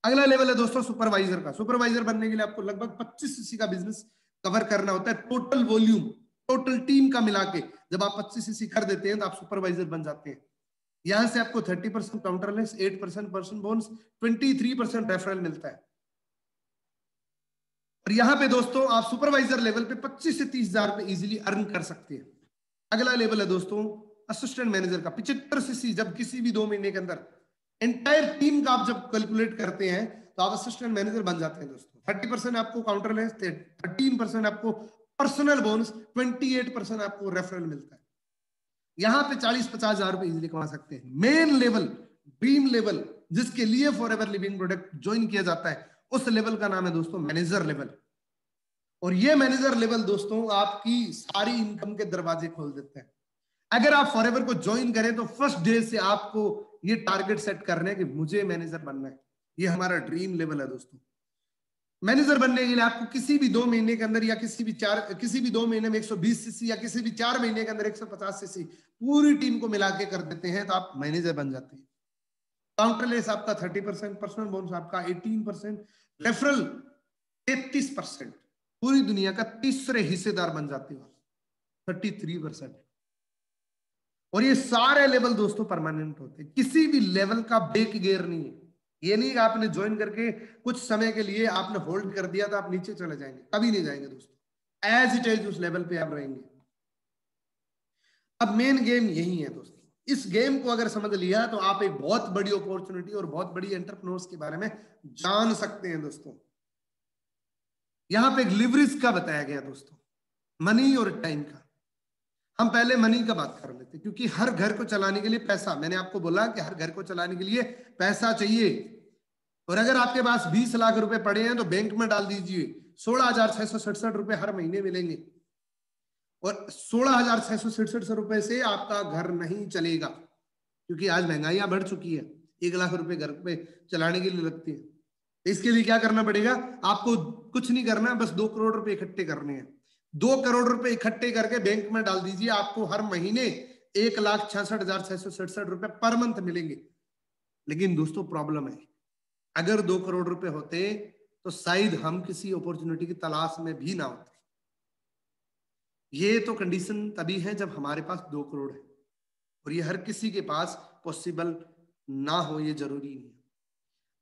अगला लेवल है दोस्तों सुपरवाइजर का। सुपरवाइजर बनने के लिए आपको लगभग 25 सीसी का बिजनेस कवर करना होता है, टोटल वॉल्यूम, टोटल टीम का मिला के। जब आप 25 सीसी कर देते हैं तो आप सुपरवाइजर बन जाते हैं। यहां से आपको 30% काउंटरलेस, 8% पर्सन बोनस, 23% रेफरल मिलता है। और यहां पे दोस्तों आप सुपरवाइजर लेवल पे 25 से 30 हजार रुपए इजीली अर्न कर सकते हैं। अगला लेवल है दोस्तों असिस्टेंट मैनेजर का। 75 सीसी, जब किसी भी 2 महीने के अंदर एंटायर टीम का आप जब कैलकुलेट करते हैं तो आप असिस्टेंट मैनेजर बन जाते हैं दोस्तों। 30% आपको काउंटरलेस, 13% आपको पर्सनल बोनस, 28% आपको रेफरल मिलता है। यहां पे 40-50 हजार रुपए इजीली कमा सकते हैं। मेन लेवल, ड्रीम लेवल, जिसके लिए फॉरएवर लिविंग प्रोडक्ट ज्वाइन किया जाता है, उस लेवल का नाम है दोस्तों मैनेजर लेवल। और ये मैनेजर लेवल दोस्तों आपकी सारी इनकम के दरवाजे खोल देते हैं। अगर आप फॉरएवर को ज्वाइन करें तो फर्स्ट डे से आपको ये टारगेट सेट करना है कि मुझे मैनेजर बनना है। ये हमारा ड्रीम लेवल है दोस्तों। मैनेजर बनने के लिए आपको किसी भी 2 महीने के अंदर, या किसी भी 2 महीने में 120 सीसी, या किसी भी 4 महीने के अंदर 150 सीसी पूरी टीम को मिला के कर देते हैं तो आप मैनेजर बन जाते हैं। काउंटरलेस आपका 30%, पर्सनल बोनस आपका 18%, रेफरल 33%, पूरी दुनिया का तीसरे हिस्सेदार बन जाते हो 33%। और ये सारे लेवल दोस्तों परमानेंट होते हैं, किसी भी लेवल का ब्रेक गियर नहीं है। ये नहीं कि आपने ज्वाइन करके कुछ समय के लिए आपने होल्ड कर दिया तो आप नीचे चले जाएंगे, कभी नहीं जाएंगे दोस्तों। एज इट इज उस लेवल पे आप रहेंगे। अब मेन गेम यही है दोस्तों। इस गेम को अगर समझ लिया तो आप एक बहुत बड़ी अपॉर्चुनिटी और बहुत बड़ी एंटरप्रेन्योर्स के बारे में जान सकते हैं दोस्तों। यहां पे एक लिवरेज का बताया गया दोस्तों, मनी और टाइम का। हम पहले मनी का बात कर लेते, क्योंकि हर घर को चलाने के लिए पैसा, मैंने आपको बोला कि हर घर को चलाने के लिए पैसा चाहिए। और अगर आपके पास 20 लाख रुपए पड़े हैं तो बैंक में डाल दीजिए, 16,667 रुपए हर महीने मिलेंगे। और 16,667 रुपए से आपका घर नहीं चलेगा, क्योंकि आज महंगाइयां बढ़ चुकी है, 1 लाख रुपए घर पे चलाने के लिए लगती है। इसके लिए क्या करना पड़ेगा आपको? कुछ नहीं करना, बस 2 करोड़ रुपए इकट्ठे करने हैं। 2 करोड़ रुपए इकट्ठे करके बैंक में डाल दीजिए, आपको हर महीने 1,66,667 रुपए पर मंथ मिलेंगे। लेकिन दोस्तों प्रॉब्लम है, अगर 2 करोड़ रुपए होते तो शायद हम किसी अपॉर्चुनिटी की तलाश में भी ना होते। ये तो कंडीशन तभी है जब हमारे पास 2 करोड़ है, और ये हर किसी के पास पॉसिबल ना हो, ये जरूरी नहीं है।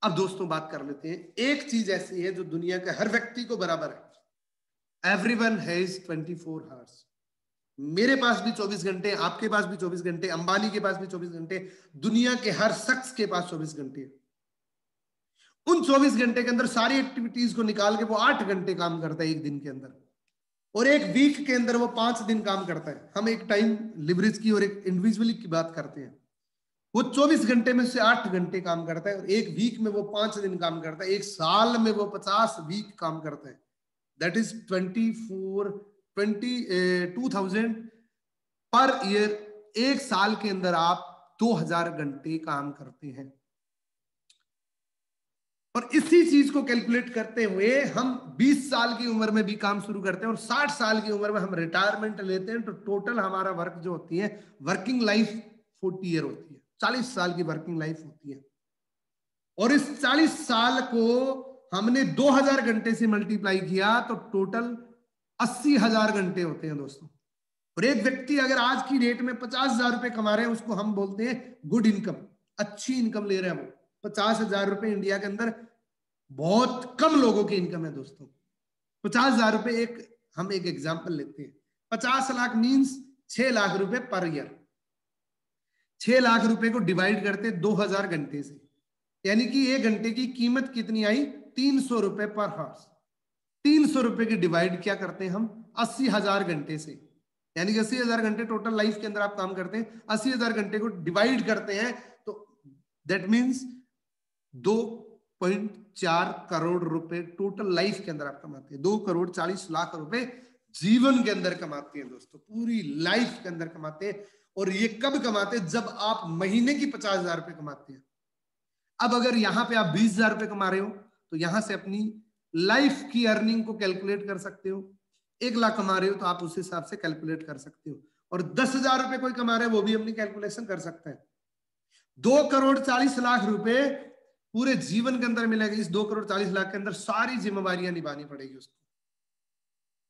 अब दोस्तों बात कर लेते हैं, एक चीज ऐसी है जो दुनिया के हर व्यक्ति को बराबर है। Everyone has 24 hours. मेरे पास भी 24 घंटे, आपके पास भी 24 घंटे, अंबानी के पास भी 24 घंटे, दुनिया के हर शख्स के पास 24 घंटे। उन 24 घंटे के अंदर सारी एक्टिविटीज को निकाल के वो 8 घंटे काम करता है एक दिन के अंदर, और एक वीक के अंदर वो 5 दिन काम करता है। हम एक टाइम लिवरेज की और एक इंडिविजुअली की बात करते हैं। वो 24 घंटे में से 8 घंटे काम करता है, और एक वीक में वो 5 दिन काम करता है। एक साल में वो 50 वीक काम करता है। That is 2,000 per year. एक साल के अंदर आप 2,000 घंटे काम करते हैं। और इसी चीज को कैलकुलेट करते हुए हम 20 साल की उम्र में भी काम शुरू करते हैं, और 60 साल की उम्र में हम रिटायरमेंट लेते हैं। तो टोटल हमारा वर्क जो होती है, वर्किंग लाइफ 40 ईयर होती है, 40 साल की वर्किंग लाइफ होती है। और इस 40 साल को हमने 2,000 घंटे से मल्टीप्लाई किया तो टोटल 80,000 घंटे होते हैं दोस्तों। और एक व्यक्ति अगर आज की डेट में 50,000 रुपए कमा रहे हैं, उसको हम बोलते हैं गुड इनकम, अच्छी इनकम ले रहे हैं वो। 50,000 रुपए इंडिया के अंदर बहुत कम लोगों की इनकम है दोस्तों। 50,000 रुपए, हम एक एग्जांपल लेते हैं, 50 लाख मींस 6 लाख रुपए पर ईयर। 6 लाख रुपए को डिवाइड करते 2,000 घंटे से, यानी कि 1 घंटे की कीमत कितनी आई? 300 रुपए पर हावर्स। 300 रुपए की डिवाइड क्या करते हैं हम? 80,000 घंटे से, यानी कि 80,000 घंटे टोटल लाइफ के अंदर आप काम करते हैं। 80,000 घंटे को डिवाइड करते हैं तो दैट मीन्स 2.4 करोड़ रुपए टोटल लाइफ के अंदर आप कमाते हैं। 2 करोड़ 40 लाख रुपए जीवन के अंदर कमाते हैं दोस्तों, पूरी लाइफ के अंदर कमाते हैं। और ये कब कमाते हैं? जब आप महीने की 50,000 रुपए कमाते हैं। अब अगर यहां पे आप 20,000 रुपए कमा रहे हो तो यहां से अपनी लाइफ की अर्निंग को कैलकुलेट कर सकते हो। 1 लाख कमा रहे हो तो आप उस हिसाब से कैलकुलेट कर सकते हो। और 10,000 रुपए कोई कमा रहे हो वो भी अपनी कैलकुलेशन कर सकता है। 2 करोड़ 40 लाख रुपए पूरे जीवन के अंदर मिलेगा। इस 2 करोड़ 40 लाख के अंदर सारी जिम्मेवारियां निभानी पड़ेगी उसको,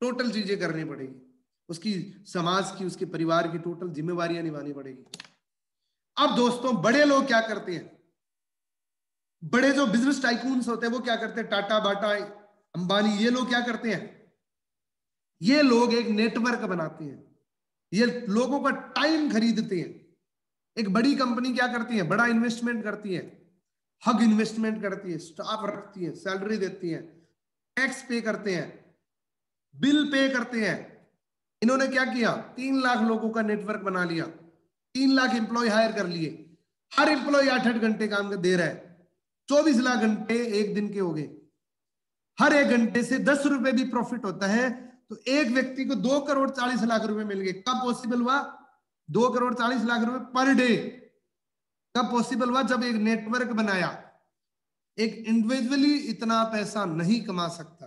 टोटल चीजें करनी पड़ेगी, उसकी समाज की, उसके परिवार की टोटल जिम्मेवारियां निभानी पड़ेगी। अब दोस्तों बड़े लोग क्या करते हैं? बड़े जो बिजनेस टाइकून्स होते हैं वो क्या करते हैं? टाटा, बाटा, अंबानी, ये लोग क्या करते हैं? ये लोग एक नेटवर्क बनाते हैं, ये लोगों का टाइम खरीदते हैं। एक बड़ी कंपनी क्या करती है? बड़ा इन्वेस्टमेंट करती है, हग इन्वेस्टमेंट करती है, स्टाफ रखती है, सैलरी देती है, टैक्स पे करते हैं, बिल पे करते हैं। इन्होंने क्या किया? 3 लाख लोगों का नेटवर्क बना लिया, 3 लाख एम्प्लॉय हायर कर लिए, हर एम्प्लॉय 8-8 घंटे काम दे रहा है, 24 लाख घंटे एक दिन के हो गए। हर 1 घंटे से 10 रुपए भी प्रॉफिट होता है तो एक व्यक्ति को 2 करोड़ 40 लाख रुपए मिल गए। कब पॉसिबल हुआ? 2 करोड़ 40 लाख रुपए पर डे कब पॉसिबल हुआ? जब एक नेटवर्क बनाया। एक इंडिविजुअली इतना पैसा नहीं कमा सकता।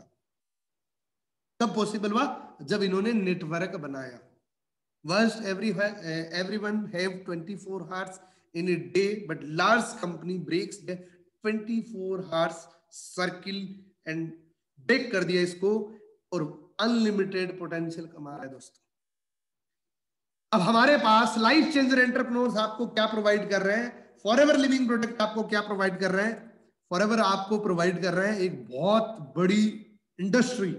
कब पॉसिबल हुआ? जब इन्होंने नेटवर्क बनाया। First, everyone have 24 hours in a day, but large company breaks the 24 hours circle and break कर दिया इसको, और अनलिमिटेड पोटेंशियल कमा रहा है दोस्तों। अब हमारे पास लाइफ चेंजर एंटरप्रेन्योर्स आपको क्या प्रोवाइड कर रहे हैं? फॉरएवर लिविंग प्रोडक्ट आपको क्या प्रोवाइड कर रहे हैं? फॉरएवर आपको प्रोवाइड कर रहे हैं एक बहुत बड़ी इंडस्ट्री,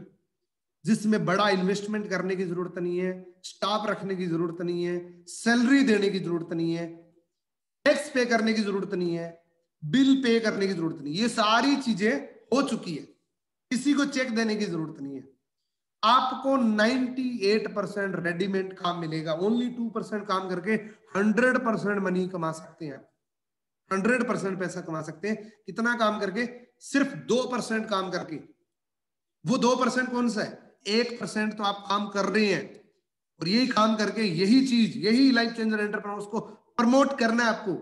जिसमें बड़ा इन्वेस्टमेंट करने की जरूरत नहीं है, स्टाफ रखने की जरूरत नहीं है, सैलरी देने की जरूरत नहीं है, टैक्स पे करने की जरूरत नहीं है, बिल पे करने की जरूरत नहीं है। ये सारी चीजें हो चुकी है, किसी को चेक देने की जरूरत नहीं है। आपको 98% रेडीमेड काम मिलेगा। ओनली 2% काम करके 100% मनी कमा सकते हैं। 100% पैसा कमा सकते हैं। कितना काम करके? सिर्फ 2% काम करके। वो 2% कौन सा है? 1% तो आप काम कर रहे हैं, और यही काम करके यही चीज, यही लाइफ चेंजर एंटरप्रेन्योर्स को प्रमोट करना है। आपको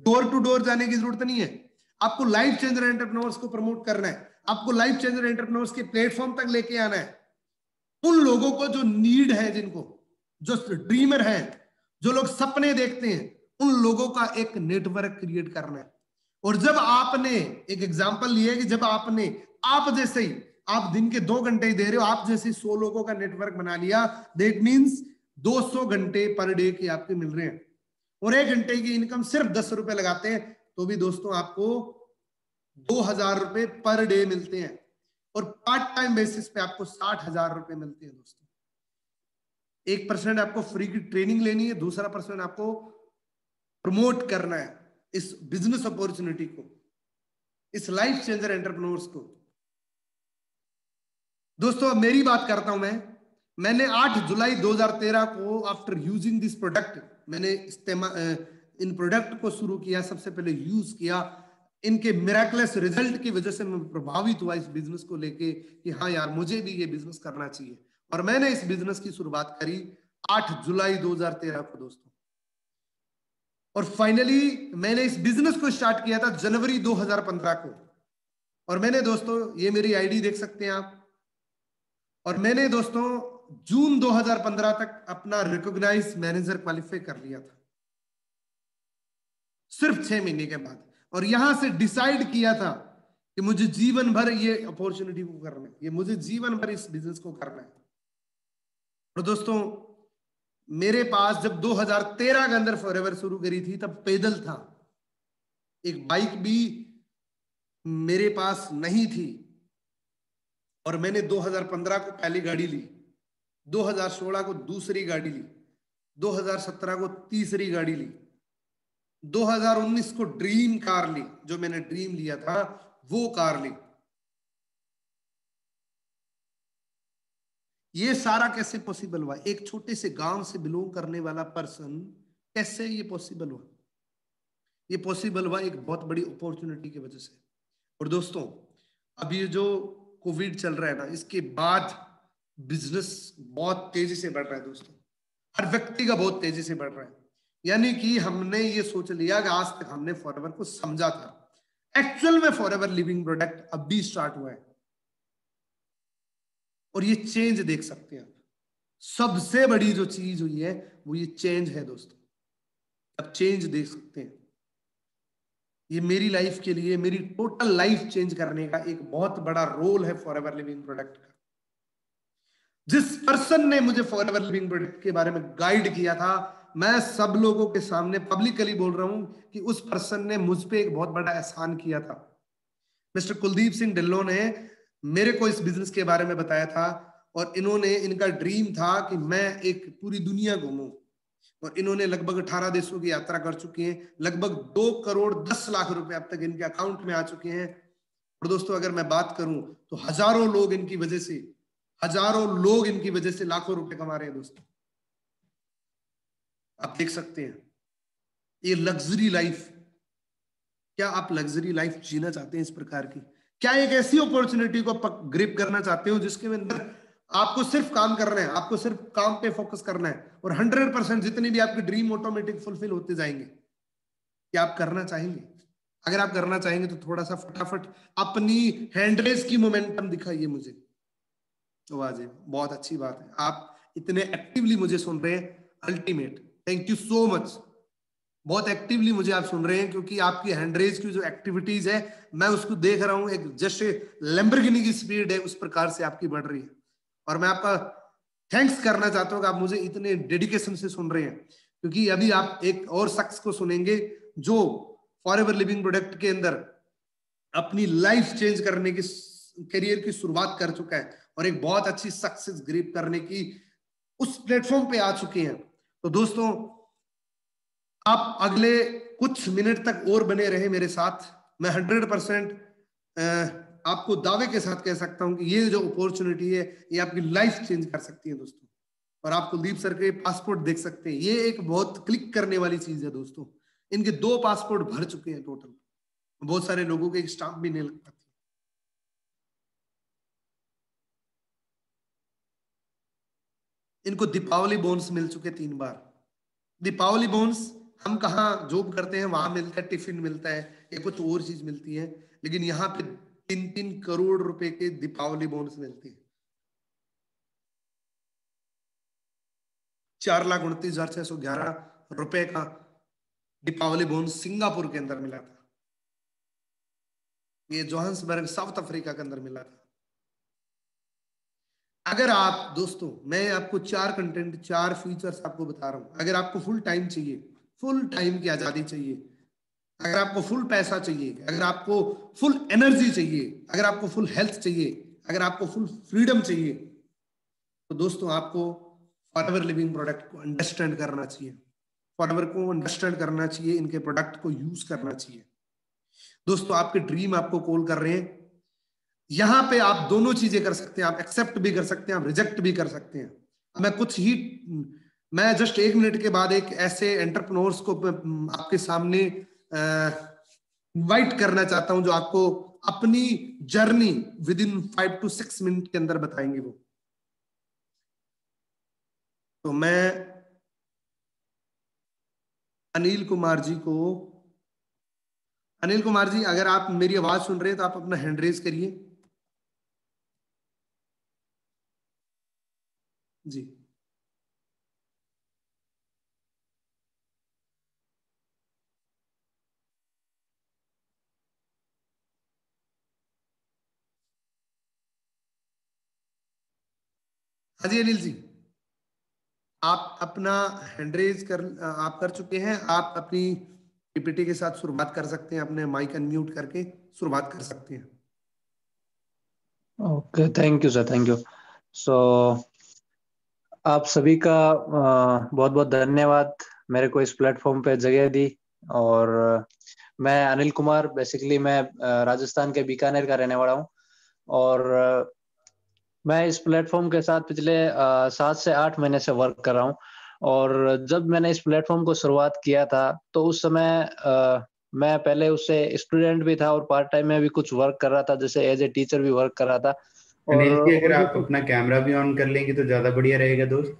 डोर टू डोर जाने की जरूरत नहीं है, आपको लाइफ चेंजर एंटरप्रेन्योर्स को प्रमोट करना है, आपको लाइफ चेंजर एंटरप्रेन्योर्स के प्लेटफॉर्म तक लेके आना है। उन लोगों को जो नीड है, जिनको, जो ड्रीमर है, जो लोग सपने देखते हैं, उन लोगों का एक नेटवर्क क्रिएट करना है। और जब आपने एक एग्जांपल लिया है कि जब आपने, आप जैसे ही, आप दिन के 2 घंटे ही दे रहे हो, आप जैसे 100 लोगों का नेटवर्क बना लिया, दैट मीन्स 200 घंटे पर डे के आपके मिल रहे हैं, और 1 घंटे की इनकम सिर्फ 10 रुपए लगाते हैं तो भी दोस्तों आपको 2000 रुपए पर डे मिलते हैं, और पार्ट टाइम बेसिस पे आपको 60,000 रुपए मिलते हैं दोस्तों। 1% आपको फ्री की ट्रेनिंग लेनी है, दूसरा % आपको प्रमोट करना है इस बिजनेस अपॉर्चुनिटी को, इस लाइफ चेंजर एंटरप्रेन्योर्स को। दोस्तों अब मेरी बात करता हूं मैंने 8 जुलाई 2013 को आफ्टर यूजिंग दिस प्रोडक्ट, मैंने इन प्रोडक्ट को शुरू किया, सबसे पहले यूज किया। इनके मिराकुलस रिजल्ट की वजह से मैं प्रभावित हुआ इस बिजनेस को लेके कि हाँ यार, मुझे भी ये बिजनेस करना चाहिए, और मैंने इस बिजनेस की शुरुआत करी 8 जुलाई 2013 को दोस्तों। और फाइनली मैंने इस बिजनेस को स्टार्ट किया था जनवरी 2015 को, और मैंने दोस्तों, ये मेरी आईडी देख सकते हैं आप, और मैंने दोस्तों जून 2015 तक अपना रिकॉग्नाइज मैनेजर क्वालिफाई कर लिया था, सिर्फ 6 महीने के बाद। और यहां से डिसाइड किया था कि मुझे जीवन भर ये अपॉर्चुनिटी को करना है, ये मुझे जीवन भर इस बिजनेस को करना है। और दोस्तों मेरे पास जब 2013 के अंदर फॉरएवर शुरू करी थी, तब पैदल था, एक बाइक भी मेरे पास नहीं थी, और मैंने 2015 को पहली गाड़ी ली, 2016 को दूसरी गाड़ी ली, 2017 को तीसरी गाड़ी ली, 2019 को ड्रीम कार ली, जो मैंने ड्रीम लिया था वो कार ली। ये सारा कैसे पॉसिबल हुआ? एक छोटे से गांव से बिलोंग करने वाला पर्सन, कैसे ये पॉसिबल हुआ? ये पॉसिबल हुआ एक बहुत बड़ी अपॉर्चुनिटी की वजह से। और दोस्तों अब ये जो कोविड चल रहा है ना, इसके बाद बिजनेस बहुत तेजी से बढ़ रहा है दोस्तों, हर व्यक्ति का बहुत तेजी से बढ़ रहा है। यानी कि हमने ये सोच लिया कि आज तक हमने फॉरएवर को समझा था, एक्चुअल में फॉरएवर लिविंग प्रोडक्ट अभी स्टार्ट हुआ है, और ये चेंज देख सकते हैं आप। सबसे बड़ी जो चीज हुई है वो ये चेंज है दोस्तों, अब चेंज देख सकते हैं। ये मेरी लाइफ के लिए, मेरी टोटल लाइफ चेंज करने का एक बहुत बड़ा रोल है फॉरएवर लिविंग प्रोडक्ट का। जिस पर्सन ने मुझे फॉरएवर लिविंग प्रोडक्ट के बारे में गाइड किया था, मैं सब लोगों के सामने पब्लिकली बोल रहा हूं कि उस पर्सन ने मुझ पे एक बहुत बड़ा एहसान किया था। मिस्टर कुलदीप सिंह ढिल्लों ने मेरे को इस बिजनेस के बारे में बताया था, और इन्होंने, इनका ड्रीम था कि मैं एक पूरी दुनिया घूमूं, और इन्होंने लगभग 18 देशों की यात्रा कर चुके हैं, लगभग 2 करोड़ 10 लाख रुपए अब तक इनके अकाउंट में आ चुके हैं। और दोस्तों अगर मैं बात करूं तो हजारों लोग इनकी वजह से लाखों रुपए कमा रहे हैं दोस्तों। आप देख सकते हैं ये लग्जरी लाइफ। क्या आप लग्जरी लाइफ जीना चाहते हैं इस प्रकार की? क्या एक ऐसी अपॉर्चुनिटी को ग्रिप करना चाहते हो जिसके अंदर आपको सिर्फ काम करना है, आपको सिर्फ काम पे फोकस करना है, और 100% जितनी भी आपकी ड्रीम ऑटोमेटिक फुलफिल होते जाएंगे? क्या आप करना चाहेंगे? अगर आप करना चाहेंगे तो थोड़ा सा फटाफट अपनी हैंडरेस की मोमेंटम दिखाइए मुझे। तो वाह जी, बहुत अच्छी बात है, आप इतने एक्टिवली मुझे सुन रहे हैं, ultimate, thank you so much. बहुत एक्टिवली मुझे आप सुन रहे हैं, क्योंकि आपकी हैंडरेज की जो एक्टिविटीज है मैं उसको देख रहा हूं, एक जैसे लैम्बोर्गिनी की स्पीड है उस प्रकार से आपकी बढ़ रही है। और मैं आपका थैंक्स करना चाहता हूं कि आप मुझे इतने डेडिकेशन से सुन रहे हैं, क्योंकि अभी आप एक और शख्स को सुनेंगे जो फॉरएवर लिविंग प्रोडक्ट के अंदर अपनी लाइफ चेंज करने की, करियर की शुरुआत कर चुका है, और एक बहुत अच्छी सक्सेस ग्रिप करने की उस प्लेटफॉर्म पे आ चुके हैं। तो दोस्तों आप अगले कुछ मिनट तक और बने रहे मेरे साथ। मैं 100% आपको दावे के साथ कह सकता हूं कि ये जो अपॉर्चुनिटी है ये आपकी लाइफ चेंज कर सकती है दोस्तों। और आप कुलदीप सर के पासपोर्ट देख सकते हैं, ये एक बहुत क्लिक करने वाली चीज है दोस्तों। इनके 2 पासपोर्ट भर चुके हैं टोटल। बहुत सारे लोगों के स्टाम्प भी नहीं लग पाती। इनको दीपावली बोनस मिल चुके 3 बार। दीपावली बोनस हम कहाँ जॉब करते हैं वहां मिलता है, टिफिन मिलता है या कुछ और चीज मिलती है, लेकिन यहाँ पे 3-3 करोड़ रुपए के दीपावली बोनस मिलती है। 4,29,611 रुपए का दीपावली बोनस सिंगापुर के अंदर मिला था। ये जोहान्सबर्ग साउथ अफ्रीका के अंदर मिला था। अगर आप दोस्तों, मैं आपको 4 कंटेंट 4 फीचर्स आपको बता रहा हूं। अगर आपको फुल टाइम चाहिए, फुल टाइम की आजादी चाहिए, अगर आपको फुल पैसा चाहिए, अगर आपको फुल एनर्जी चाहिए, अगर आपको फुल हेल्थ चाहिए, अगर आपको फुल फ्रीडम चाहिए, तो दोस्तों आपको फॉरएवर लिविंग प्रोडक्ट को अंडरस्टैंड करना चाहिए। फॉरएवर को अंडरस्टैंड करना चाहिए, इनके प्रोडक्ट को यूज करना चाहिए। दोस्तों आपके ड्रीम आपको कॉल कर रहे हैं। यहां पे आप दोनों चीजें कर सकते हैं, आप एक्सेप्ट भी कर सकते हैं, आप रिजेक्ट भी कर सकते हैं। मैं जस्ट 1 मिनट के बाद एक ऐसे एंटरप्रेन्योर्स को आपके सामने इनवाइट करना चाहता हूं जो आपको अपनी journey with in 5 to 6 minute के अंदर बताएंगे वो। तो मैं अनिल कुमार जी, अगर आप मेरी आवाज सुन रहे हैं तो आप अपना हैंड रेज करिए जी। हाँ जी अनिल जी, आप अपना हैंड रेज आप कर चुके हैं। आप अपनी पीपीटी के साथ शुरुआत कर सकते हैं, अपने माइक अनम्यूट करके शुरुआत कर सकते हैं। Okay, thank you sir, thank you. So आप सभी का बहुत बहुत धन्यवाद मेरे को इस प्लेटफॉर्म पे जगह दी। और मैं अनिल कुमार, बेसिकली मैं राजस्थान के बीकानेर का रहने वाला हूँ। और मैं इस प्लेटफॉर्म के साथ पिछले 7 से 8 महीने से वर्क कर रहा हूँ। और जब मैंने इस प्लेटफॉर्म को शुरुआत किया था तो उस समय मैं पहले उससे स्टूडेंट भी था और पार्ट टाइम में भी कुछ वर्क कर रहा था, जैसे एज ए टीचर भी वर्क कर रहा था। अनिल जी, अगर और भी आप अपना कैमरा भी ऑन कर लेंगे तो ज्यादा बढ़िया रहेगा दोस्त।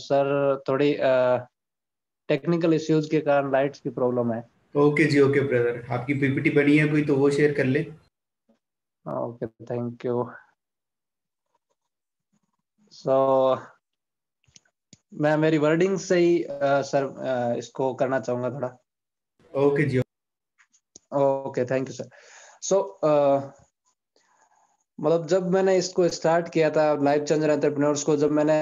सर थोड़ी टेक्निकल इश्यूज के कारण लाइट्स की प्रॉब्लम है। ओके जी, ओके ब्रदर, आपकी पीपीटी बनी है कोई तो वो शेयर कर ले। Okay, thank you. सो मैं मेरी वर्डिंग से ही सर इसको करना चाहूंगा थोड़ा। Okay ji. Okay, thank you sir. So मतलब जब मैंने इसको स्टार्ट किया था लाइफ चेंजर एंटरप्रेन्योर्स को, जब मैंने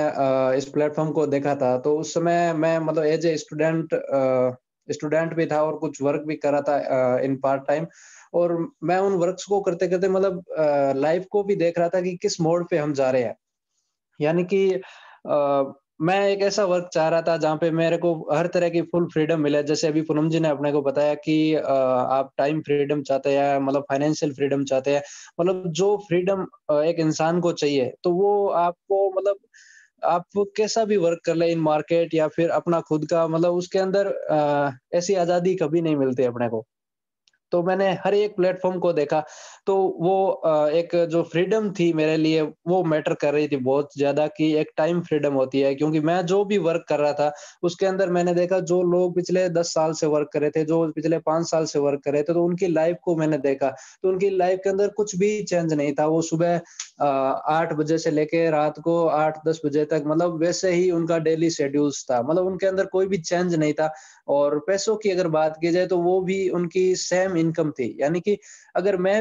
इस प्लेटफॉर्म को देखा था तो उस समय मैं मतलब एज ए स्टूडेंट भी था और कुछ वर्क भी कर रहा था इन पार्ट टाइम। और मैं उन वर्क्स को करते करते मतलब लाइफ को भी देख रहा था कि किस मोड़ पे हम जा रहे हैं। यानी कि मैं एक ऐसा वर्क चाह रहा था जहाँ पे मेरे को हर तरह की फुल फ्रीडम मिले। जैसे अभी पूनम जी ने अपने को बताया कि आप टाइम फ्रीडम चाहते हैं, मतलब फाइनेंशियल फ्रीडम चाहते हैं। मतलब जो फ्रीडम एक इंसान को चाहिए तो वो आपको मतलब आप कैसा भी वर्क कर ले इन मार्केट या फिर अपना खुद का, मतलब उसके अंदर ऐसी आज़ादी कभी नहीं मिलती अपने को। तो मैंने हर एक प्लेटफॉर्म को देखा तो वो एक जो फ्रीडम थी मेरे लिए वो मैटर कर रही थी बहुत ज्यादा, कि एक टाइम फ्रीडम होती है। क्योंकि मैं जो भी वर्क कर रहा था उसके अंदर मैंने देखा जो लोग पिछले 10 साल से वर्क कर रहे थे, जो पिछले 5 साल से वर्क कर रहे थे, तो उनकी लाइफ को मैंने देखा तो उनकी लाइफ के अंदर कुछ भी चेंज नहीं था। वो सुबह 8 बजे से लेके रात को 8-10 बजे तक मतलब वैसे ही उनका डेली शेड्यूल्स था, मतलब उनके अंदर कोई भी चेंज नहीं था। और पैसों की अगर बात की जाए तो वो भी उनकी सेम इनकम थी। यानी कि अगर मैं